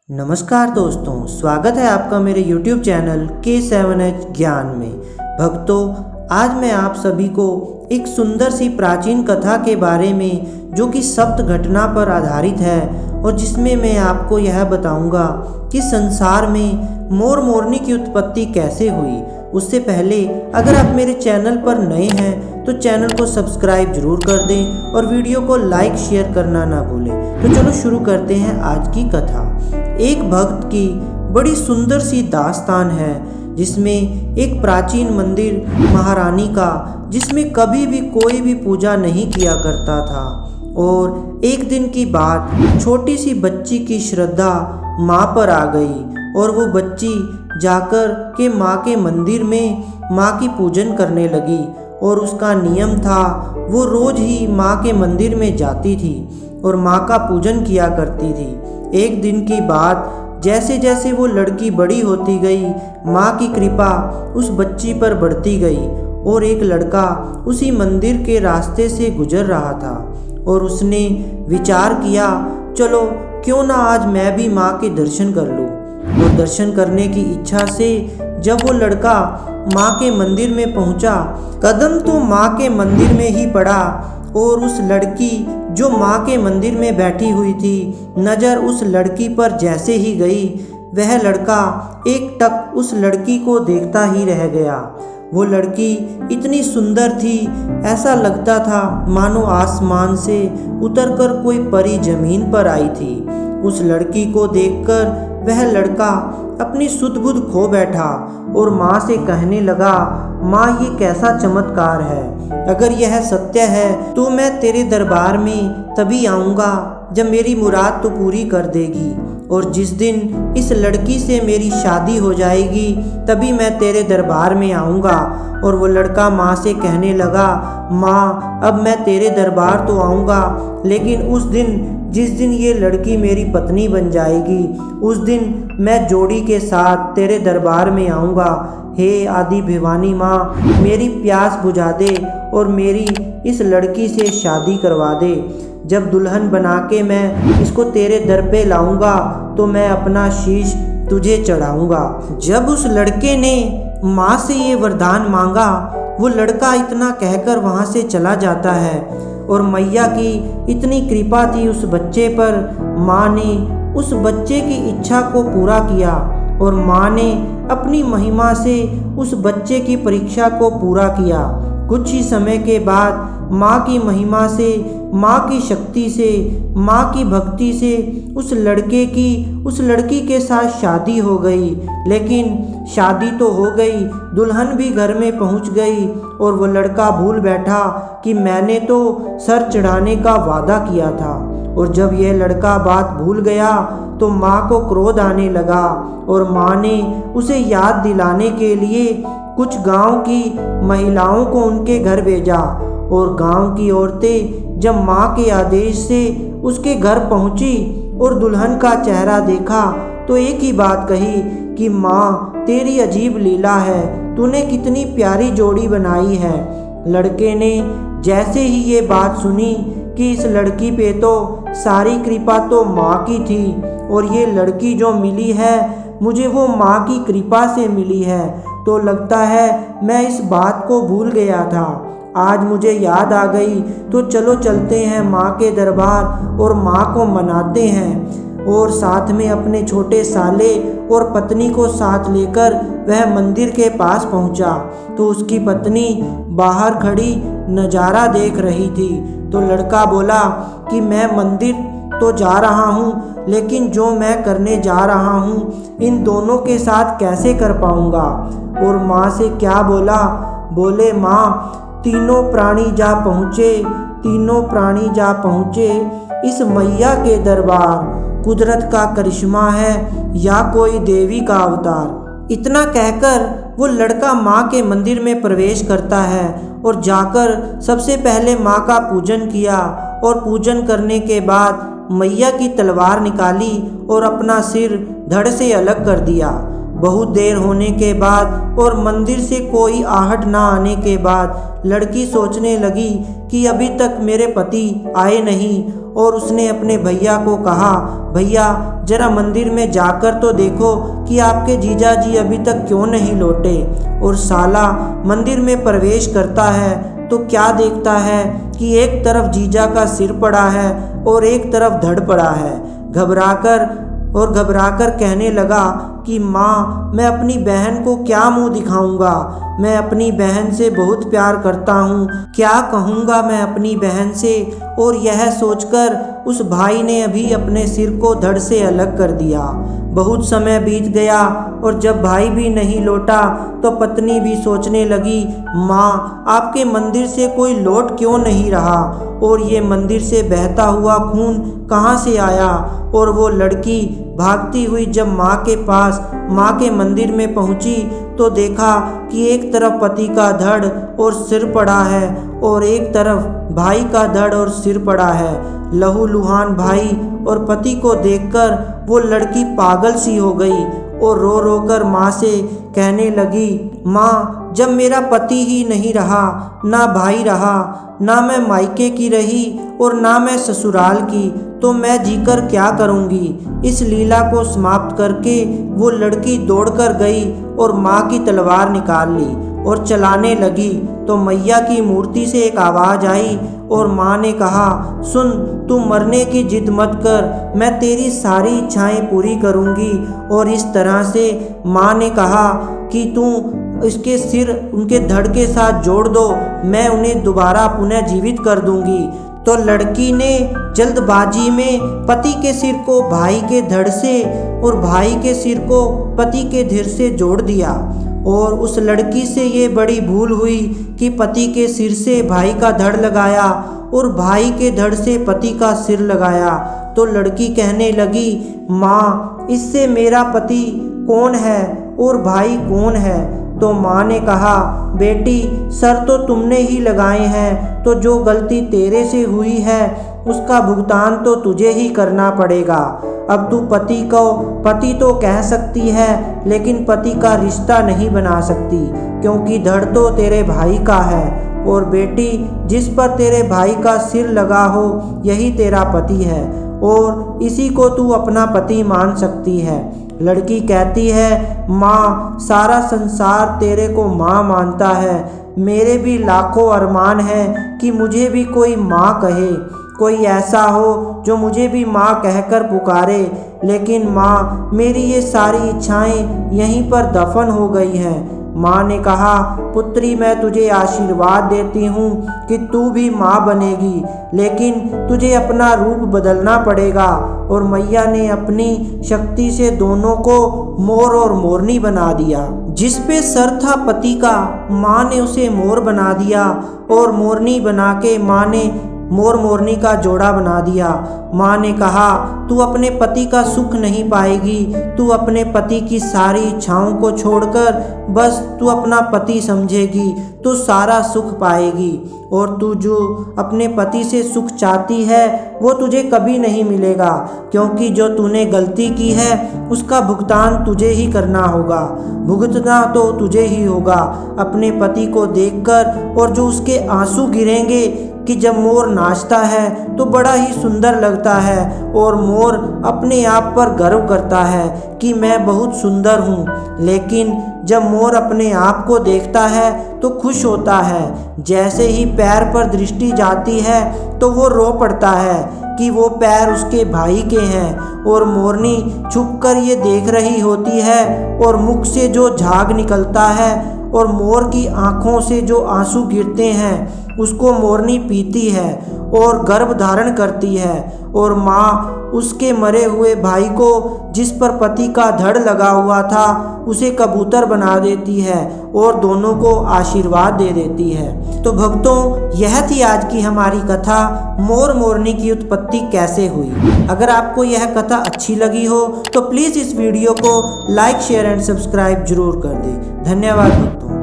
नमस्कार दोस्तों, स्वागत है आपका मेरे YouTube चैनल K7H ज्ञान में। भक्तों, आज मैं आप सभी को एक सुंदर सी प्राचीन कथा के बारे में जो कि सप्त घटना पर आधारित है और जिसमें मैं आपको यह बताऊंगा कि संसार में मोर मोरनी की उत्पत्ति कैसे हुई। उससे पहले अगर आप मेरे चैनल पर नए हैं तो चैनल को सब्सक्राइब जरूर कर दें और वीडियो को लाइक शेयर करना ना भूलें। तो चलो शुरू करते हैं आज की कथा। एक भक्त की बड़ी सुंदर सी दास्तान है जिसमें एक प्राचीन मंदिर महारानी का, जिसमें कभी भी कोई भी पूजा नहीं किया करता था। और एक दिन की बात, छोटी सी बच्ची की श्रद्धा माँ पर आ गई और वो बच्ची जाकर के माँ के मंदिर में माँ की पूजन करने लगी। और उसका नियम था, वो रोज ही माँ के मंदिर में जाती थी और माँ का पूजन किया करती थी। एक दिन की बात, जैसे जैसे वो लड़की बड़ी होती गई, माँ की कृपा उस बच्ची पर बढ़ती गई। और एक लड़का उसी मंदिर के रास्ते से गुजर रहा था और उसने विचार किया, चलो क्यों ना आज मैं भी माँ के दर्शन कर लूँ। और दर्शन करने की इच्छा से जब वो लड़का माँ के मंदिर में पहुँचा, कदम तो माँ के मंदिर में ही पड़ा और उस लड़की जो माँ के मंदिर में बैठी हुई थी, नज़र उस लड़की पर जैसे ही गई, वह लड़का एक टक उस लड़की को देखता ही रह गया। वो लड़की इतनी सुंदर थी, ऐसा लगता था मानो आसमान से उतरकर कोई परी जमीन पर आई थी। उस लड़की को देखकर वह लड़का अपनी सुध-बुध खो बैठा और माँ से कहने लगा, माँ ये कैसा चमत्कार है, अगर यह सत्य है तो मैं तेरे दरबार में तभी आऊँगा जब मेरी मुराद तो पूरी कर देगी। और जिस दिन इस लड़की से मेरी शादी हो जाएगी तभी मैं तेरे दरबार में आऊँगा। और वो लड़का माँ से कहने लगा, माँ अब मैं तेरे दरबार तो आऊँगा, लेकिन उस दिन जिस दिन ये लड़की मेरी पत्नी बन जाएगी, उस दिन मैं जोड़ी के साथ तेरे दरबार में आऊँगा। हे आदि भिवानी माँ, मेरी प्यास बुझा दे और मेरी इस लड़की से शादी करवा दे। जब दुल्हन बना के मैं इसको तेरे दर पे लाऊंगा तो मैं अपना शीश तुझे चढ़ाऊंगा। जब उस लड़के ने माँ से ये वरदान मांगा, वो लड़का इतना कहकर वहाँ से चला जाता है। और मैया की इतनी कृपा थी उस बच्चे पर, माँ ने उस बच्चे की इच्छा को पूरा किया और माँ ने अपनी महिमा से उस बच्चे की परीक्षा को पूरा किया। कुछ ही समय के बाद माँ की महिमा से, माँ की शक्ति से, माँ की भक्ति से उस लड़की के साथ शादी हो गई। लेकिन शादी तो हो गई, दुल्हन भी घर में पहुँच गई और वो लड़का भूल बैठा कि मैंने तो सर चढ़ाने का वादा किया था। और जब यह लड़का बात भूल गया तो माँ को क्रोध आने लगा और माँ ने उसे याद दिलाने के लिए कुछ गांव की महिलाओं को उनके घर भेजा। और गांव की औरतें जब माँ के आदेश से उसके घर पहुँची और दुल्हन का चेहरा देखा तो एक ही बात कही कि माँ तेरी अजीब लीला है, तूने कितनी प्यारी जोड़ी बनाई है। लड़के ने जैसे ही ये बात सुनी कि इस लड़की पे तो सारी कृपा तो माँ की थी और ये लड़की जो मिली है मुझे वो माँ की कृपा से मिली है, तो लगता है मैं इस बात को भूल गया था, आज मुझे याद आ गई, तो चलो चलते हैं माँ के दरबार और माँ को मनाते हैं। और साथ में अपने छोटे साले और पत्नी को साथ लेकर वह मंदिर के पास पहुँचा तो उसकी पत्नी बाहर खड़ी नज़ारा देख रही थी। तो लड़का बोला कि मैं मंदिर तो जा रहा हूँ, लेकिन जो मैं करने जा रहा हूँ इन दोनों के साथ कैसे कर पाऊँगा। और माँ से क्या बोला, बोले माँ तीनों प्राणी जा पहुँचे इस मैया के दरबार, कुदरत का करिश्मा है या कोई देवी का अवतार। इतना कहकर वो लड़का माँ के मंदिर में प्रवेश करता है और जाकर सबसे पहले माँ का पूजन किया। और पूजन करने के बाद मैया की तलवार निकाली और अपना सिर धड़ से अलग कर दिया। बहुत देर होने के बाद और मंदिर से कोई आहट ना आने के बाद लड़की सोचने लगी कि अभी तक मेरे पति आए नहीं, और उसने अपने भैया को कहा, भैया जरा मंदिर में जाकर तो देखो कि आपके जीजा जी अभी तक क्यों नहीं लौटे। और साला मंदिर में प्रवेश करता है तो क्या देखता है कि एक तरफ जीजा का सिर पड़ा है और एक तरफ धड़ पड़ा है। घबराकर कहने लगा कि माँ, मैं अपनी बहन को क्या मुंह दिखाऊंगा, मैं अपनी बहन से बहुत प्यार करता हूँ, क्या कहूँगा मैं अपनी बहन से। और यह सोचकर उस भाई ने अभी अपने सिर को धड़ से अलग कर दिया। बहुत समय बीत गया और जब भाई भी नहीं लौटा तो पत्नी भी सोचने लगी, माँ आपके मंदिर से कोई लौट क्यों नहीं रहा, और ये मंदिर से बहता हुआ खून कहाँ से आया। और वो लड़की भागती हुई जब माँ के पास, माँ के मंदिर में पहुँची तो देखा कि एक तरफ पति का धड़ और सिर पड़ा है और एक तरफ भाई का धड़ और सिर पड़ा है। लहूलुहान भाई और पति को देखकर वो लड़की पागल सी हो गई और रो रो कर माँ से कहने लगी, माँ जब मेरा पति ही नहीं रहा, ना भाई रहा, ना मैं मायके की रही और ना मैं ससुराल की, तो मैं जीकर क्या करूँगी। इस लीला को समाप्त करके वो लड़की दौड़कर गई और माँ की तलवार निकाल ली और चलाने लगी तो मैया की मूर्ति से एक आवाज़ आई और माँ ने कहा, सुन तू मरने की जिद मत कर, मैं तेरी सारी इच्छाएं पूरी करूँगी। और इस तरह से माँ ने कहा कि तू इसके सिर उनके धड़ के साथ जोड़ दो, मैं उन्हें दोबारा पुनः जीवित कर दूंगी। तो लड़की ने जल्दबाजी में पति के सिर को भाई के धड़ से और भाई के सिर को पति के धड़ से जोड़ दिया। और उस लड़की से ये बड़ी भूल हुई कि पति के सिर से भाई का धड़ लगाया और भाई के धड़ से पति का सिर लगाया। तो लड़की कहने लगी, माँ इससे मेरा पति कौन है और भाई कौन है। तो माँ ने कहा, बेटी सर तो तुमने ही लगाए हैं, तो जो गलती तेरे से हुई है उसका भुगतान तो तुझे ही करना पड़ेगा। अब तू पति तो कह सकती है लेकिन पति का रिश्ता नहीं बना सकती, क्योंकि धड़ तो तेरे भाई का है। और बेटी जिस पर तेरे भाई का सिर लगा हो यही तेरा पति है और इसी को तू अपना पति मान सकती है। लड़की कहती है, माँ सारा संसार तेरे को माँ मानता है, मेरे भी लाखों अरमान हैं कि मुझे भी कोई माँ कहे, कोई ऐसा हो जो मुझे भी माँ कहकर पुकारे। लेकिन माँ मेरी ये सारी इच्छाएं यहीं पर दफन हो गई हैं। माँ ने कहा, पुत्री मैं तुझे आशीर्वाद देती हूँ कि तू भी माँ बनेगी, लेकिन तुझे अपना रूप बदलना पड़ेगा। और मैया ने अपनी शक्ति से दोनों को मोर और मोरनी बना दिया। जिस पे सर था पति का, माँ ने उसे मोर बना दिया और मोरनी बना के माँ ने मोर मोरनी का जोड़ा बना दिया। माँ ने कहा, तू अपने पति का सुख नहीं पाएगी, तू अपने पति की सारी इच्छाओं को छोड़कर बस तू अपना पति समझेगी तो सारा सुख पाएगी। और तू जो अपने पति से सुख चाहती है वो तुझे कभी नहीं मिलेगा, क्योंकि जो तूने गलती की है उसका भुगतान तुझे ही करना होगा, भुगतना तो तुझे ही होगा अपने पति को देखकर। और जो उसके आंसू गिरेंगे कि जब मोर नाचता है तो बड़ा ही सुंदर लगता है और मोर अपने आप पर गर्व करता है कि मैं बहुत सुंदर हूँ, लेकिन जब मोर अपने आप को देखता है तो खुश होता है। जैसे ही पैर पर दृष्टि जाती है तो वो रो पड़ता है कि वो पैर उसके भाई के हैं। और मोरनी छुपकर ये देख रही होती है और मुख से जो झाग निकलता है और मोर की आँखों से जो आंसू गिरते हैं उसको मोरनी पीती है और गर्भ धारण करती है। और माँ उसके मरे हुए भाई को, जिस पर पति का धड़ लगा हुआ था, उसे कबूतर बना देती है और दोनों को आशीर्वाद दे देती है। तो भक्तों, यह थी आज की हमारी कथा, मोर मोरनी की उत्पत्ति कैसे हुई। अगर आपको यह कथा अच्छी लगी हो तो प्लीज़ इस वीडियो को लाइक शेयर एंड सब्सक्राइब जरूर कर दें। धन्यवाद भक्तों।